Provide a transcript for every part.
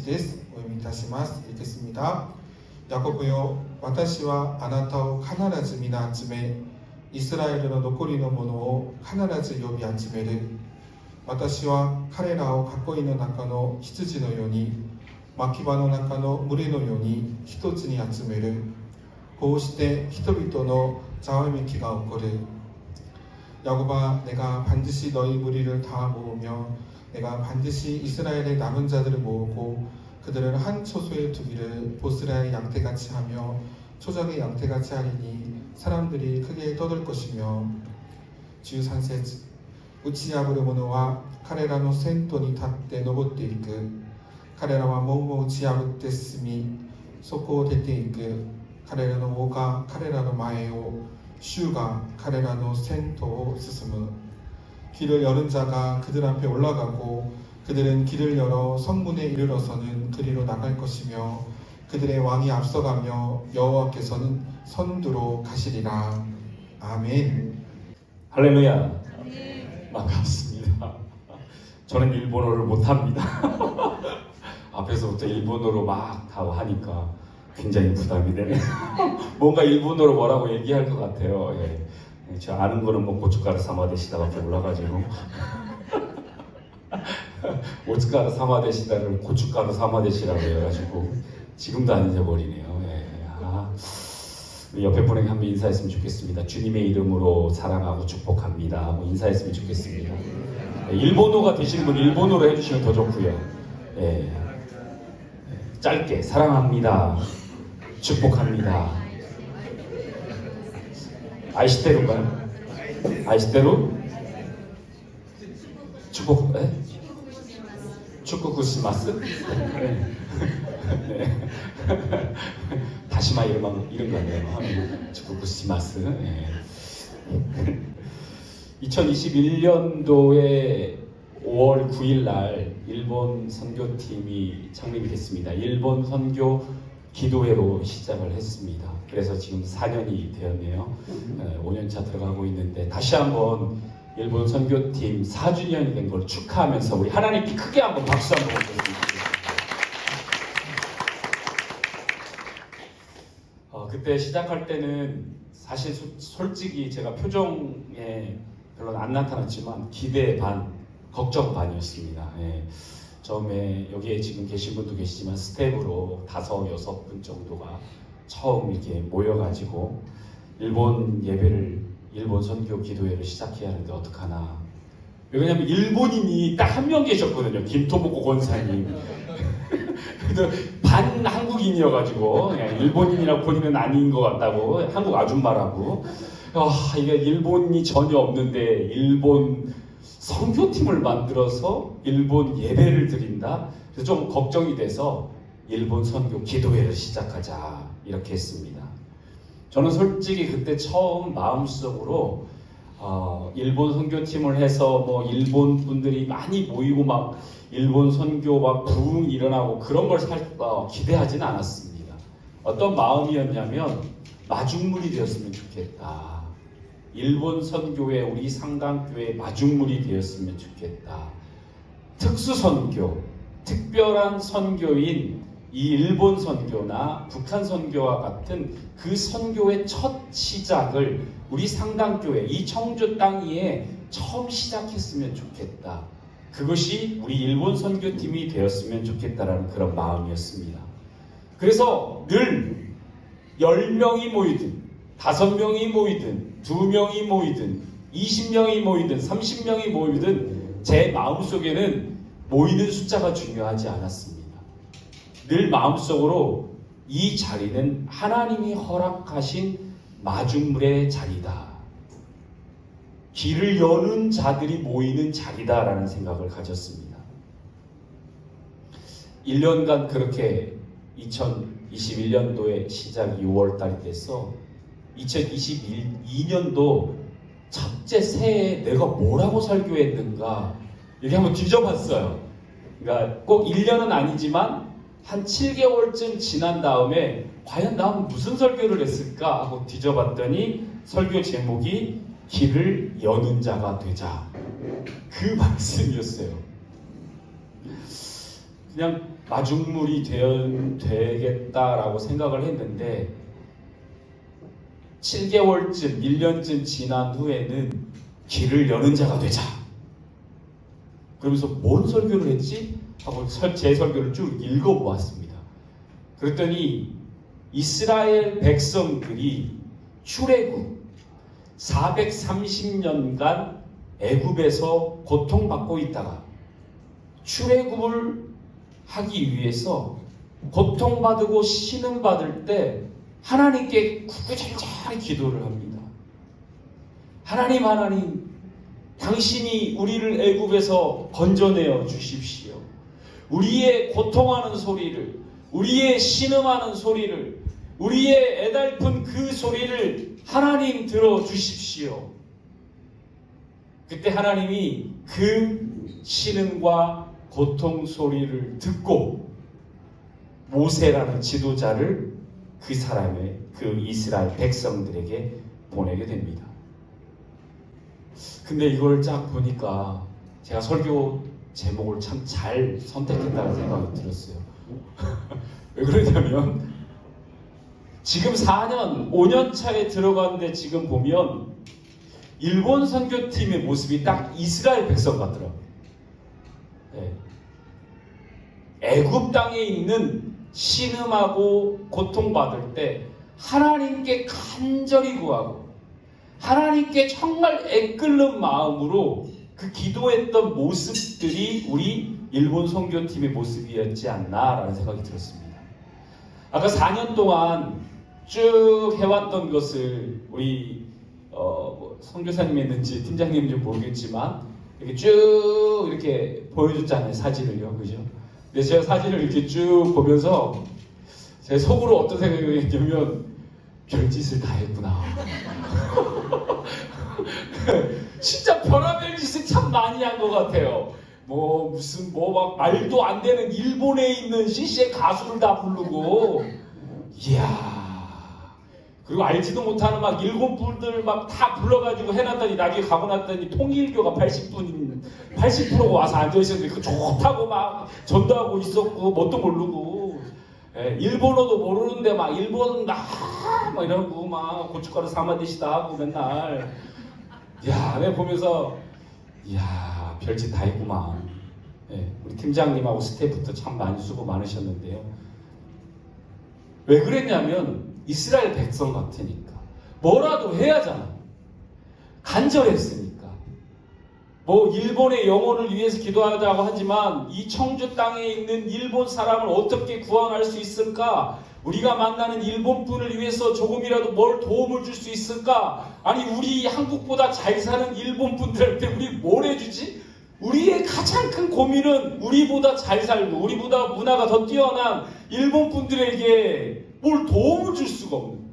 です。お読みいたします。읽겠습니다. 야고보여, 私はあなたを必ず皆集め、イスラエルの残りのものを必ず呼び集める。私は彼らを囲いの中の羊のように、牧場の中の群れのように一つに集める。こうして人々のざわめきが起こる。야곱아, 내가 반드시 너희 무리를 다 모으며 내가 반드시 이스라엘의 남은 자들을 모으고 그들을 한 초소에 두기를 보스라의 양떼같이 하며 초장의 양떼같이 하리니 사람들이 크게 떠들 것이며 13節打ち破る者は彼らの先頭に立って登っていく。彼らは門を打ち破って進み、そこを出ていく。彼らの王が彼らの前を、주가彼らの先頭を進む。 길을 여는 자가 그들 앞에 올라가고 그들은 길을 열어 성문에 이르러서는 그리로 나갈 것이며 그들의 왕이 앞서가며 여호와께서는 선두로 가시리라. 아멘. 할렐루야. 반갑습니다. 저는 일본어를 못합니다. 앞에서부터 일본어로 막 다 하니까 굉장히 부담이 되네요. 뭔가 일본어로 뭐라고 얘기할 것 같아요. 예. 저 아는 거는 뭐 고춧가루 사마데시다밖에 몰라가지고 고춧가루 사마데시다를 고춧가루 사마데시라고 해가지고 지금도 안 잊어버리네요. 예. 우리 옆에 분에게 한번 인사했으면 좋겠습니다. 주님의 이름으로 사랑하고 축복합니다 하고 인사했으면 좋겠습니다. 예. 일본어가 되시는 분 일본어로 해주시면 더 좋고요. 예. 짧게 사랑합니다, 축복합니다. 아이시테루인가요? 아이시테루? 축복, 에? 축구구시마스? 네. 네. 다시마 이런 거 아니에요? 축구구시마스. 네. 2021년도에 5월 9일 날 일본 선교팀이 창립이 됐습니다. 일본 선교 기도회로 시작을 했습니다. 그래서 지금 4년이 되었네요. 5년차 들어가고 있는데 다시 한번 일본 선교팀 4주년이 된 걸 축하하면서 우리 하나님께 크게 한번 박수 한번 드리겠습니다. 그때 시작할 때는 사실 솔직히 제가 표정에 별로 안 나타났지만 기대 반, 걱정 반이었습니다. 예. 처음에 여기에 지금 계신 분도 계시지만 스텝으로 5, 6분 정도가 처음 이렇게 모여가지고 일본 예배를, 일본 선교 기도회를 시작해야 하는데 어떡하나. 왜냐면 일본인이 딱 한 명 계셨거든요. 김토모코 권사님. 그래도 반 한국인이어가지고 일본인이라고 본인은 아닌 것 같다고, 한국 아줌마라고. 이게 일본이 전혀 없는데 일본 선교팀을 만들어서 일본 예배를 드린다? 그래서 좀 걱정이 돼서 일본 선교 기도회를 시작하자 이렇게 했습니다. 저는 솔직히 그때 처음 마음속으로 일본 선교팀을 해서 뭐 일본 분들이 많이 모이고 막 일본 선교 막 부흥이 일어나고 그런 걸 기대하진 않았습니다. 어떤 마음이었냐면 마중물이 되었으면 좋겠다. 일본 선교회, 우리 상강교회 마중물이 되었으면 좋겠다. 특수 선교, 특별한 선교인 이 일본 선교나 북한 선교와 같은 그 선교의 첫 시작을 우리 상강교회, 이 청주 땅 위에 처음 시작했으면 좋겠다. 그것이 우리 일본 선교팀이 되었으면 좋겠다라는 그런 마음이었습니다. 그래서 늘 10명이 모이든 5명이 모이든 2명이 모이든 20명이 모이든 30명이 모이든 제 마음속에는 모이는 숫자가 중요하지 않았습니다. 늘 마음속으로 이 자리는 하나님이 허락하신 마중물의 자리다. 길을 여는 자들이 모이는 자리다라는 생각을 가졌습니다. 1년간 그렇게 2021년도에 시작 6월 달이 돼서 2022년도 첫째 새해에 내가 뭐라고 설교했는가 이렇게 한번 뒤져봤어요. 그러니까 꼭 1년은 아니지만 한 7개월쯤 지난 다음에 과연 난 무슨 설교를 했을까 하고 뒤져봤더니 설교 제목이 길을 여는 자가 되자, 그 말씀이었어요. 그냥 마중물이 되겠다라고 생각을 했는데 7개월쯤, 1년쯤 지난 후에는 길을 여는 자가 되자. 그러면서 뭔 설교를 했지? 하고 제 설교를 쭉 읽어보았습니다. 그랬더니 이스라엘 백성들이 출애굽 430년간 애굽에서 고통받고 있다가 출애굽을 하기 위해서 고통받고 신음받을 때 하나님께 구구절절 기도를 합니다. 하나님, 당신이 우리를 애굽에서 건져내어 주십시오. 우리의 고통하는 소리를, 우리의 신음하는 소리를, 우리의 애달픈 그 소리를 하나님 들어주십시오. 그때 하나님이 그 신음과 고통 소리를 듣고 모세라는 지도자를 그 사람의 그 이스라엘 백성들에게 보내게 됩니다. 근데 이걸 쫙 보니까 제가 설교 제목을 참 잘 선택했다는 생각이 들었어요. 왜 그러냐면 지금 4년, 5년 차에 들어갔는데 지금 보면 일본 선교팀의 모습이 딱 이스라엘 백성 같더라고요. 네. 애굽 땅에 있는 신음하고 고통받을 때 하나님께 간절히 구하고 하나님께 정말 애끓는 마음으로 그 기도했던 모습들이 우리 일본 선교팀의 모습이었지 않나라는 생각이 들었습니다. 아까 4년 동안 쭉 해왔던 것을 우리 선교사님이었는지 팀장님인지 모르겠지만 이렇게 쭉 이렇게 보여줬잖아요. 사진을요. 그죠? 근데 제가 사진을 이렇게 쭉 보면서 제 속으로 어떤 생각이 했냐면 별짓을 다 했구나. 진짜 별의별 짓을 참 많이 한 것 같아요. 무슨 막 말도 안 되는 일본에 있는 CC의 가수를 다 부르고, 이야. 그리고 알지도 못하는 막 일본 분들 막 다 불러가지고 해놨더니 나중에 가고 났더니 통일교가 80%가 와서 앉아있었는데 그 좋다고 막 전도하고 있었고 뭣도 모르고 일본어도 모르는데 막 일본 막 이러고 막 고춧가루 4마디씩 다 하고 맨날 야, 내가 보면서 이야 별짓 다 했구만. 우리 팀장님하고 스태프도 참 많이 수고 많으셨는데요. 왜 그랬냐면 이스라엘 백성 같으니까 뭐라도 해야잖아. 간절했으니까. 일본의 영혼을 위해서 기도하자고 하지만 이 청주 땅에 있는 일본 사람을 어떻게 구원할 수 있을까? 우리가 만나는 일본 분을 위해서 조금이라도 뭘 도움을 줄 수 있을까? 아니 우리 한국보다 잘 사는 일본 분들한테 우리 뭘 해주지? 우리의 가장 큰 고민은 우리보다 잘 살고 우리보다 문화가 더 뛰어난 일본 분들에게 뭘 도움을 줄 수가 없는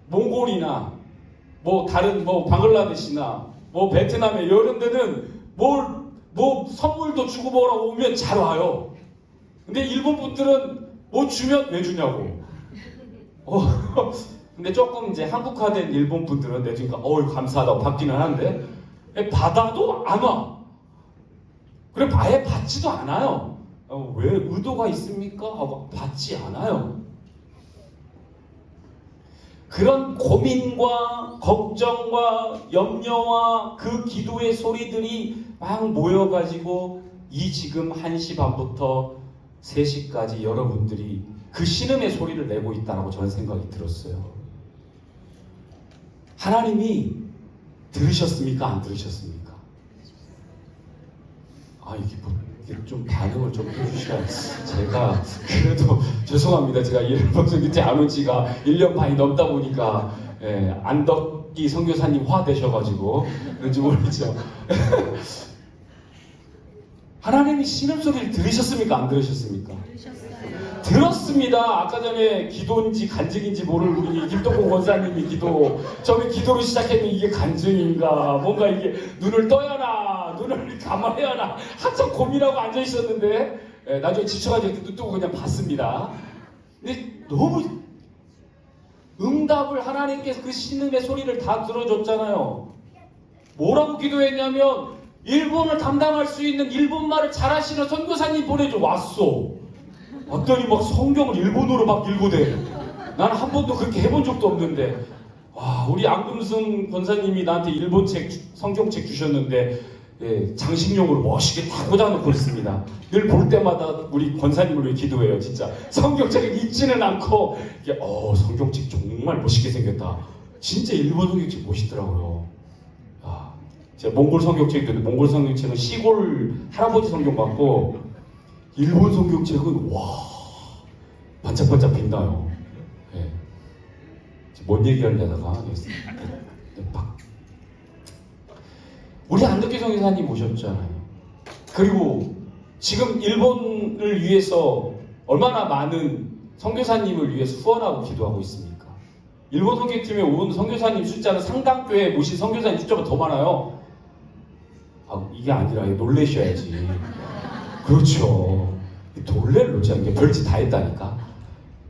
몽골이나 다른 방글라데시나 베트남에 이런 데는 선물도 주고 뭐라고 오면 잘 와요. 근데 일본 분들은 주면 왜 주냐고. 근데 조금 이제 한국화된 일본 분들은 내주니까 감사하다고 받기는 하는데 받아도 안 와. 그래 아예 받지도 않아요. 왜 의도가 있습니까? 하고 받지 않아요. 그런 고민과 걱정과 염려와 그 기도의 소리들이 막 모여가지고 이 지금 1시 반부터 3시까지 여러분들이 그 신음의 소리를 내고 있다고 저는 생각이 들었어요. 하나님이 들으셨습니까? 안 들으셨습니까? 이게 좀 반응을 좀 해주셔야 제가 그래도 죄송합니다. 제가 일본서 밑에 안 온 지가 1년 반이 넘다 보니까 안덕기 선교사님 화 되셔가지고 그런지 모르겠죠. 하나님이 신음소리를 들으셨습니까? 안 들으셨습니까? 들었습니다. 아까 전에 기도인지 간증인지 모를 우리 김동국 원사님이 처음에 기도로 시작했는데 이게 간증인가 뭔가 이게 눈을 떠야 하나 눈을 감아야 하나 한참 고민하고 앉아있었는데 나중에 지쳐가지고 눈 뜨고 그냥 봤습니다. 근데 너무 응답을 하나님께서 그 신음의 소리를 다 들어줬잖아요. 뭐라고 기도했냐면 일본을 담당할 수 있는 일본말을 잘하시는 선교사님 보내줘. 왔어. 왔더니 막 성경을 일본어로 막 읽고대. 나는 한 번도 그렇게 해본 적도 없는데, 와, 우리 안금승 권사님이 나한테 일본 책, 성경책 주셨는데, 예, 장식용으로 멋있게 다 꽂아놓고 있습니다. 늘 볼 때마다 우리 권사님을 위해 기도해요. 진짜 성경책을 읽지는 않고 이게 성경책 정말 멋있게 생겼다. 진짜 일본 성경책 멋있더라고요. 아, 제가 몽골 성경책도 있는데 몽골 성경책은 시골 할아버지 성경 같고 일본 성경책은 와 반짝반짝 빛나요. 예. 뭔 얘기하려다가 막 우리 안덕기 성교사님 오셨잖아요. 그리고 지금 일본을 위해서 얼마나 많은 선교사님을 위해서 후원하고 기도하고 있습니까? 일본 선교팀에 온 선교사님 숫자는 상당교회 모신 선교사님 숫자가 더 많아요. 아, 이게 아니라 놀래셔야지. 그렇죠. 놀래를 놓지 않는 게 별짓 다 했다니까.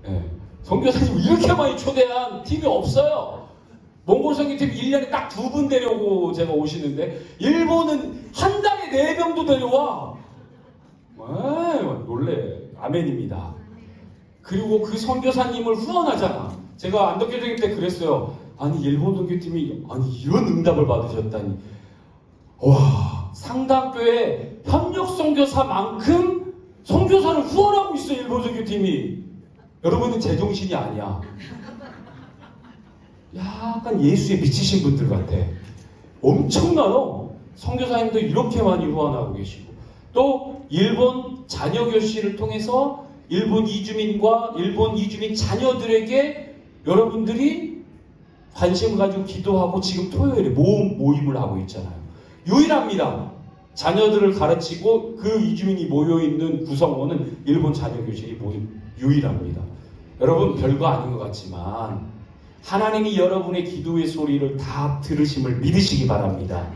예. 선교사님 이렇게 많이 초대한 팀이 없어요. 몽골 선교팀 1년에 딱 2분 데려오고 제가 오시는데 일본은 한 달에 4명도 데려와. 놀래. 아멘입니다. 그리고 그 선교사님을 후원하잖아. 제가 안덕교적인 때 그랬어요. 아니 일본 선교팀이 아니 이런 응답을 받으셨다니. 와, 상당교회 협력 선교사만큼 선교사를 후원하고 있어. 일본 선교팀이. 여러분은 제정신이 아니야. 약간 예수에 미치신 분들 같아. 엄청나요. 선교사님도 이렇게 많이 후원하고 계시고, 또 일본 자녀교실을 통해서 일본 이주민과 일본 이주민 자녀들에게 여러분들이 관심을 가지고 기도하고 지금 토요일에 모임을 하고 있잖아요. 유일합니다. 자녀들을 가르치고 그 이주민이 모여있는 구성원은 일본 자녀교실이 유일합니다. 여러분 별거 아닌 것 같지만 하나님이 여러분의 기도의 소리를 다 들으심을 믿으시기 바랍니다.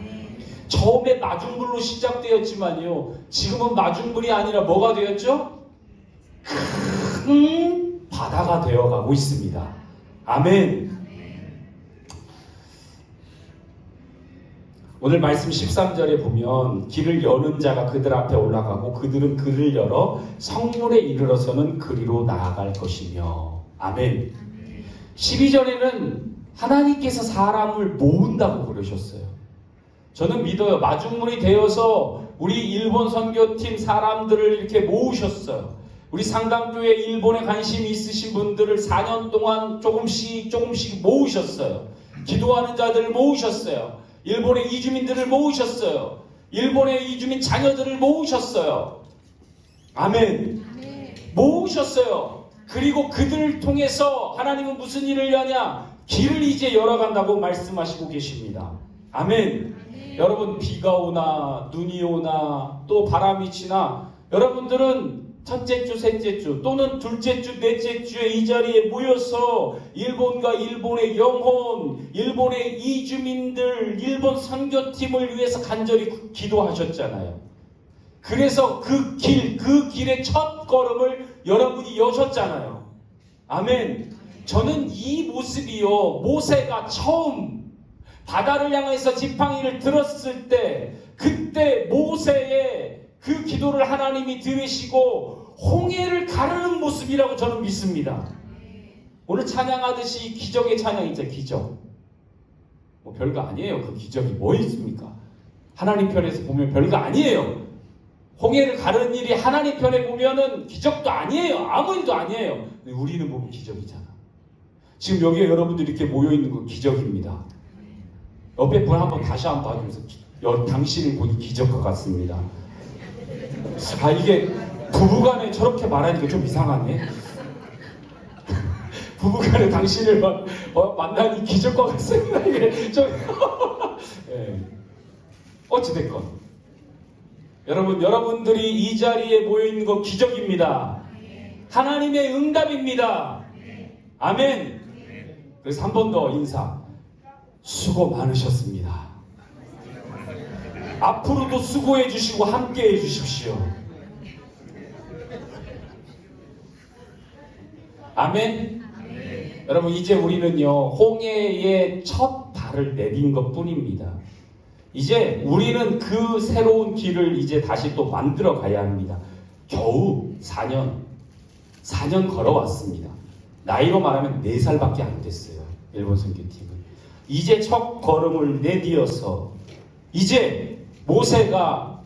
처음에 마중물로 시작되었지만요, 지금은 마중물이 아니라 뭐가 되었죠? 큰 바다가 되어가고 있습니다. 아멘. 오늘 말씀 13절에 보면 길을 여는 자가 그들 앞에 올라가고 그들은 그를 열어 성물에 이르러서는 그리로 나아갈 것이며. 아멘. 12절에는 하나님께서 사람을 모은다고 그러셨어요. 저는 믿어요. 마중물이 되어서 우리 일본 선교팀 사람들을 이렇게 모으셨어요. 우리 상당교회 일본에 관심이 있으신 분들을 4년 동안 조금씩 모으셨어요. 기도하는 자들을 모으셨어요. 일본의 이주민들을 모으셨어요. 일본의 이주민 자녀들을 모으셨어요. 아멘. 모으셨어요. 그리고 그들을 통해서 하나님은 무슨 일을 하냐? 길을 이제 열어간다고 말씀하시고 계십니다. 아멘. 여러분 비가 오나 눈이 오나 또 바람이 치나 여러분들은 첫째 주, 셋째 주 또는 둘째 주, 넷째 주에 이 자리에 모여서 일본과 일본의 영혼, 일본의 이주민들, 일본 선교팀을 위해서 간절히 기도하셨잖아요. 그래서 그 길의 첫 걸음을 여러분이 여셨잖아요. 아멘. 저는 이 모습이요, 모세가 처음 바다를 향해서 지팡이를 들었을 때 그때 모세의 그 기도를 하나님이 들으시고 홍해를 가르는 모습이라고 저는 믿습니다. 오늘 찬양하듯이 기적의 찬양이죠. 기적. 뭐 별거 아니에요. 그 기적이 뭐 있습니까? 하나님 편에서 보면 별거 아니에요. 홍해를 가르는 일이 하나님 편에 보면은 기적도 아니에요. 아무 일도 아니에요. 근데 우리는 보면 기적이잖아. 지금 여기에 여러분들이 이렇게 모여있는 건 기적입니다. 옆에 분 한번 다시 한번 봐주면서 당신을 보니 기적과 같습니다. 아, 이게 부부간에 저렇게 말하니까 좀 이상하네. 부부간에 당신을 만나니 기적과 같습니다. 이게 좀 네. 어찌됐건 여러분들이 이 자리에 모여있는 건 기적입니다. 하나님의 응답입니다. 아멘. 그래서 한 번 더 인사. 수고 많으셨습니다. 앞으로도 수고해 주시고 함께 해 주십시오. 아멘. 여러분 이제 우리는요 홍해의 첫 발을 내딘 것 뿐입니다. 이제 우리는 그 새로운 길을 이제 다시 또 만들어 가야 합니다. 겨우 4년 걸어왔습니다. 나이로 말하면 4살밖에 안 됐어요. 일본 선교팀은. 이제 첫 걸음을 내디뎌서 이제 모세가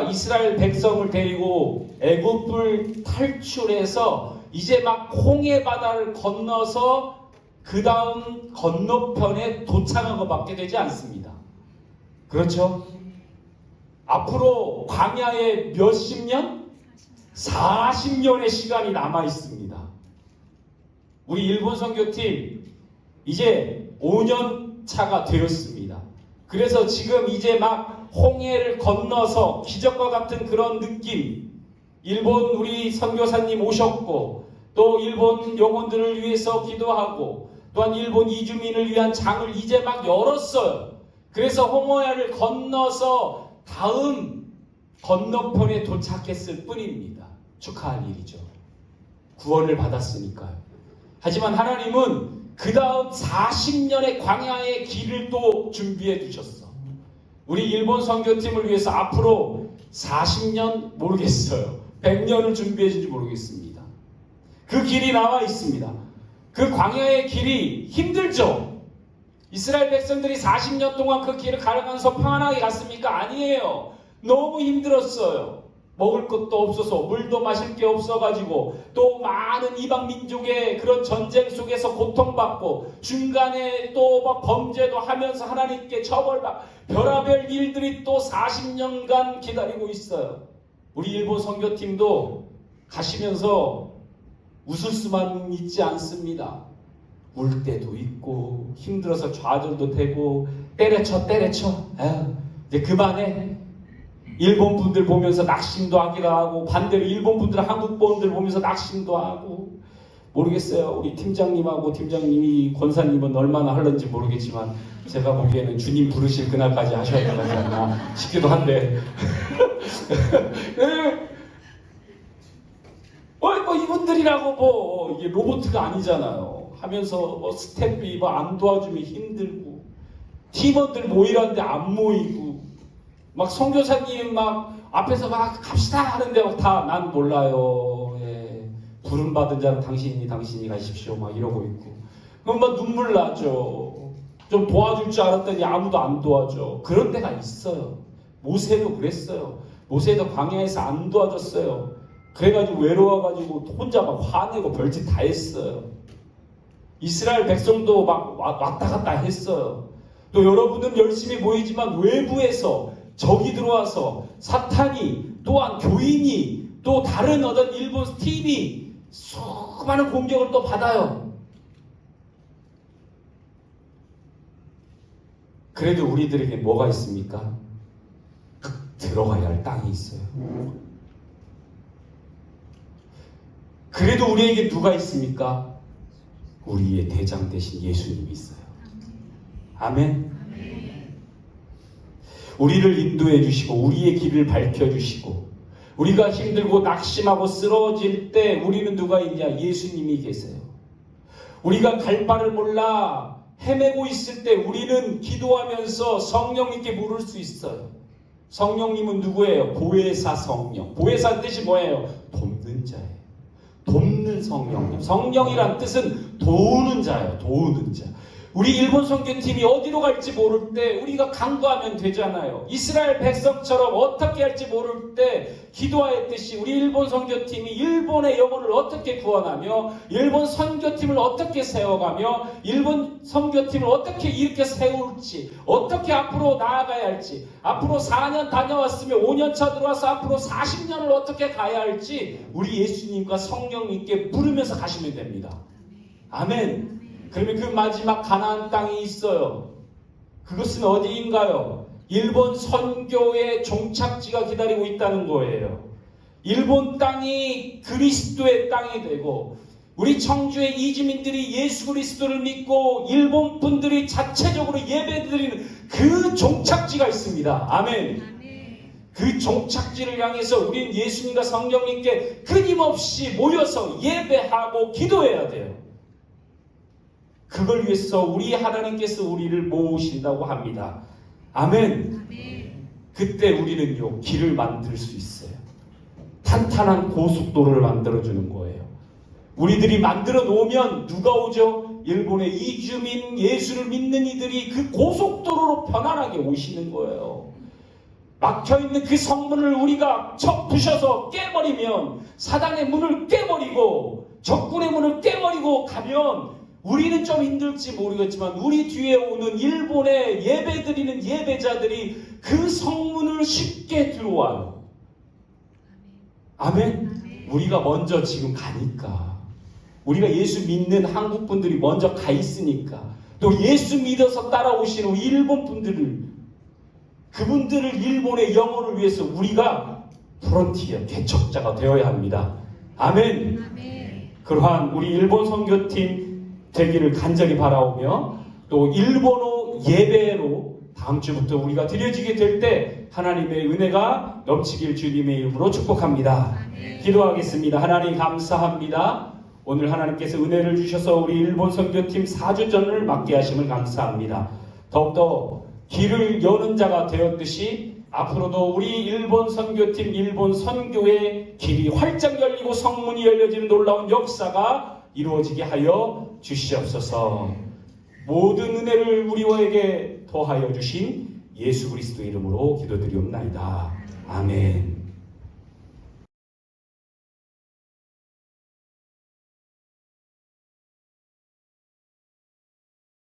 이스라엘 백성을 데리고 애굽을 탈출해서 이제 막 홍해 바다를 건너서 그 다음 건너편에 도착한 것밖에 되지 않습니다. 그렇죠? 앞으로 광야에 몇십 년? 40년의 시간이 남아 있습니다. 우리 일본 선교팀 이제 5년 차가 되었습니다. 그래서 지금 이제 막 홍해를 건너서 기적과 같은 그런 느낌, 일본 우리 선교사님 오셨고 또 일본 영혼들을 위해서 기도하고 또한 일본 이주민을 위한 장을 이제 막 열었어요. 그래서 홍해를 건너서 다음 건너편에 도착했을 뿐입니다. 축하할 일이죠. 구원을 받았으니까요. 하지만 하나님은 그 다음 40년의 광야의 길을 또 준비해 주셨어. 우리 일본 선교팀을 위해서 앞으로 40년 모르겠어요. 100년을 준비해 준지 모르겠습니다. 그 길이 나와 있습니다. 그 광야의 길이 힘들죠? 이스라엘 백성들이 40년 동안 그 길을 가르면서 평안하게 갔습니까? 아니에요. 너무 힘들었어요. 먹을 것도 없어서, 물도 마실 게 없어가지고, 또 많은 이방 민족의 그런 전쟁 속에서 고통받고, 중간에 또 막 범죄도 하면서 하나님께 처벌받고, 별의별 일들이 또 40년간 기다리고 있어요. 우리 일본 선교팀도 가시면서 웃을 수만 있지 않습니다. 울 때도 있고 힘들어서 좌절도 되고 때려쳐 에휴, 이제 그만해. 일본 분들 보면서 낙심도 하기도 하고 반대로 일본 분들 한국 분들 보면서 낙심도 하고 모르겠어요. 우리 팀장님이 권사님은 얼마나 하는지 모르겠지만 제가 보기에는 주님 부르실 그날까지 하셔야 되지 않나 싶기도 한데 뭐 이분들이라고 뭐 이게 로봇가 아니잖아요. 하면서 뭐 스태프이 뭐 안 도와주면 힘들고 팀원들 모이라는데 안 모이고 막 선교사님 막 앞에서 막 갑시다 하는데 다 난 몰라요. 예. 부름 받은 자는 당신이 가십시오 막 이러고 있고 그럼 막 눈물 나죠. 좀 도와줄 줄 알았더니 아무도 안 도와줘. 그런 데가 있어요. 모세도 그랬어요. 모세도 광야에서 안 도와줬어요. 그래가지고 외로워가지고 혼자 막 화내고 별짓 다 했어요. 이스라엘 백성도 막 왔다 갔다 했어요. 또 여러분은 열심히 모이지만 외부에서 적이 들어와서 사탄이 또한 교인이 또 다른 어떤 일본 팀이 수많은 공격을 또 받아요. 그래도 우리들에게 뭐가 있습니까? 들어가야 할 땅이 있어요. 그래도 우리에게 누가 있습니까? 우리의 대장 되신 예수님이 있어요. 아멘. 우리를 인도해 주시고 우리의 길을 밝혀 주시고 우리가 힘들고 낙심하고 쓰러질 때 우리는 누가 있냐? 예수님이 계세요. 우리가 갈 바를 몰라 헤매고 있을 때 우리는 기도하면서 성령님께 물을 수 있어요. 성령님은 누구예요? 보혜사 성령. 보혜사 뜻이 뭐예요? 돕는 자예요. 돕는 성령님. 성령이란 뜻은 도우는 자예요. 도우는 자. 우리 일본 선교팀이 어디로 갈지 모를 때 우리가 간구하면 되잖아요. 이스라엘 백성처럼 어떻게 할지 모를 때 기도하였듯이 우리 일본 선교팀이 일본의 영혼을 어떻게 구원하며 일본 선교팀을 어떻게 세워가며 일본 선교팀을 어떻게 이렇게 세울지 어떻게 앞으로 나아가야 할지 앞으로 4년 다녀왔으면 5년차 들어와서 앞으로 40년을 어떻게 가야 할지 우리 예수님과 성령님께 부르면서 가시면 됩니다. 아멘. 그러면 그 마지막 가나안 땅이 있어요. 그것은 어디인가요? 일본 선교의 종착지가 기다리고 있다는 거예요. 일본 땅이 그리스도의 땅이 되고 우리 청주의 이주민들이 예수 그리스도를 믿고 일본 분들이 자체적으로 예배드리는 그 종착지가 있습니다. 아멘. 그 종착지를 향해서 우리는 예수님과 성령님께 끊임없이 모여서 예배하고 기도해야 돼요. 그걸 위해서 우리 하나님께서 우리를 모으신다고 합니다. 아멘. 그때 우리는요 길을 만들 수 있어요. 탄탄한 고속도로를 만들어주는 거예요. 우리들이 만들어 놓으면 누가 오죠? 일본의 이주민 예수를 믿는 이들이 그 고속도로로 편안하게 오시는 거예요. 막혀있는 그 성문을 우리가 척 부셔서 깨버리면, 사단의 문을 깨버리고 적군의 문을 깨버리고 가면 우리는 좀 힘들지 모르겠지만 우리 뒤에 오는 일본의 예배드리는 예배자들이 그 성문을 쉽게 들어와요. 아멘. 우리가 먼저 지금 가니까, 우리가 예수 믿는 한국 분들이 먼저 가 있으니까, 또 예수 믿어서 따라오시는 일본 분들을, 그분들을 일본의 영혼을 위해서 우리가 프론티어 개척자가 되어야 합니다. 아멘. 그러한 우리 일본 선교팀 되기를 간절히 바라오며, 또 일본어 예배로 다음 주부터 우리가 드려지게 될 때 하나님의 은혜가 넘치길 주님의 이름으로 축복합니다. 기도하겠습니다. 하나님 감사합니다. 오늘 하나님께서 은혜를 주셔서 우리 일본 선교팀 4주전을 맡게 하심을 감사합니다. 더욱더 길을 여는 자가 되었듯이 앞으로도 우리 일본 선교팀, 일본 선교의 길이 활짝 열리고 성문이 열려지는 놀라운 역사가 이루어지게 하여 주시옵소서. 모든 은혜를 우리에게 더하여 주신 예수 그리스도의 이름으로 기도드리옵나이다. 아멘.